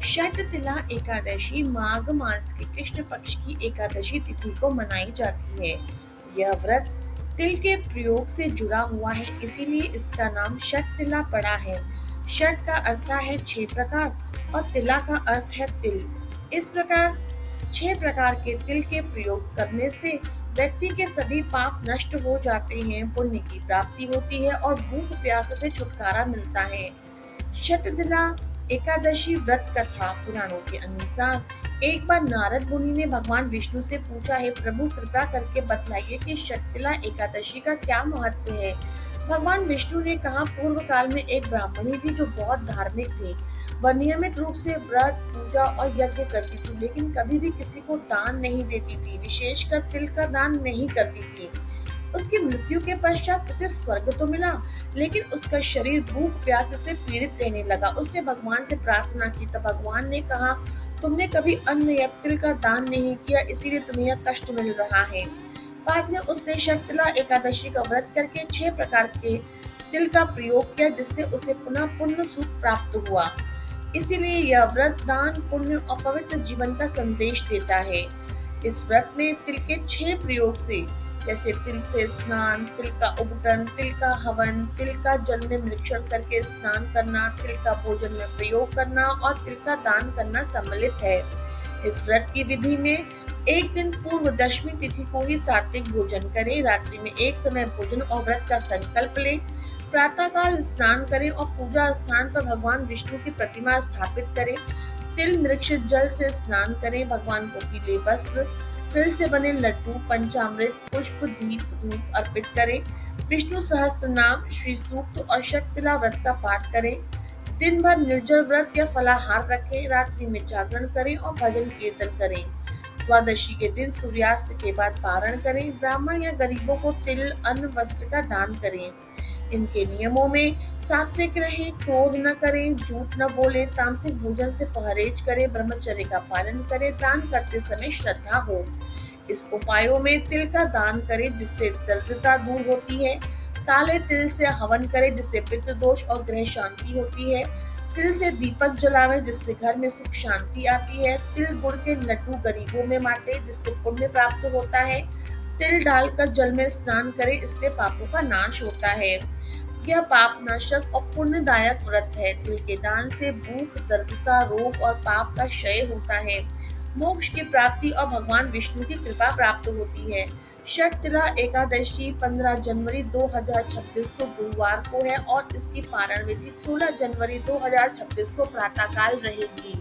षटतिला एकादशी माघ मास के कृष्ण पक्ष की एकादशी तिथि को मनाई जाती है। यह व्रत तिल के प्रयोग से जुड़ा हुआ है, इसीलिए इसका नाम षटतिला पड़ा है। षट का अर्थ है 6 प्रकार और तिला का अर्थ है तिल। इस प्रकार 6 प्रकार के तिल के प्रयोग करने से व्यक्ति के सभी पाप नष्ट हो जाते हैं, पुण्य की प्राप्ति होती है और भूख प्यास से छुटकारा मिलता है। शतदिला एकादशी व्रत कथा पुराणों के अनुसार एक बार नारद मुनि ने भगवान विष्णु से पूछा है, प्रभु कृपा करके बतलाइए कि शतदिला एकादशी का क्या महत्व है। भगवान विष्णु ने कहा, पूर्व काल में एक ब्राह्मणी थी जो बहुत धार्मिक थी। वह नियमित रूप से व्रत पूजा और यज्ञ करती थी, लेकिन कभी भी किसी को दान नहीं देती थी, विशेषकर तिल का दान नहीं करती थी। उसकी मृत्यु के पश्चात उसे स्वर्ग तो मिला, लेकिन उसका शरीर भूख प्यास से पीड़ित रहने लगा। उसने भगवान से प्रार्थना की, तब भगवान ने कहा, तुमने कभी अन्न या तिल का दान नहीं किया, इसीलिए तुम्हें यह कष्ट मिल रहा है। बाद में उसने शतला एकादशी का व्रत करके 6 प्रकार के तिल का प्रयोग किया, जिससे उसे पुनः पुण्य सुख प्राप्त हुआ। इसीलिए यह व्रत दान, पुण्य और पवित्र जीवन का संदेश देता है। इस व्रत में तिल के 6 प्रयोग से, जैसे तिल से स्नान, तिल का उबटन, तिल का हवन, तिल का जल में मिश्रण करके स्नान करना, तिल का भोजन में प्रयोग करना और तिल का दान करना सम्मिलित है। इस व्रत की विधि में एक दिन पूर्व दशमी तिथि को ही सात्विक भोजन करें, रात्रि में एक समय भोजन और व्रत का संकल्प लें, प्रातःकाल स्नान करें और पूजा स्थान पर भगवान विष्णु की प्रतिमा स्थापित करें, तिल मिश्रित जल से स्नान करें, भगवान को पीले वस्त्र, तिल से बने लड्डू, पंचामृत, पुष्प, दीप, धूप अर्पित करें, विष्णु सहस्त्र नाम, श्री सूक्त और शततिला व्रत का पाठ करें, दिन भर निर्जल व्रत या फलाहार रखें, रात्रि में जागरण करें और भजन कीर्तन करें। द्वादशी के दिन सूर्यास्त के बाद पारण करें, ब्राह्मण या गरीबों को तिल, अन्न, वस्त्र का दान करें। इनके नियमों में सात्विक रहें, क्रोध न करें, झूठ न बोलें, तामसिक भोजन से परहेज करें, ब्रह्मचर्य का पालन करें, दान करते समय श्रद्धा हो। इस उपायों में तिल का दान करें, जिससे दरिद्रता दूर होती है, काले तिल से हवन करें, जिससे पितृ दोष और ग्रह शांति होती है, तिल से दीपक जलावें, जिससे घर में सुख शांति आती है, तिल गुड़ के लड्डू गरीबों में बांटें, जिससे पुण्य प्राप्त होता है, तिल डालकर जल में स्नान करें, इससे पापों का नाश होता है। यह पाप नाशक और पुण्यदायक व्रत है। तिल के दान से भूख, दरिद्रता, रोग और पाप का क्षय होता है, मोक्ष की प्राप्ति और भगवान विष्णु की कृपा प्राप्त होती है। शततिला एकादशी 15 जनवरी 2026 को गुरुवार को है और इसकी पारण विधि 16 जनवरी 2026 को प्रातःकाल रहेगी।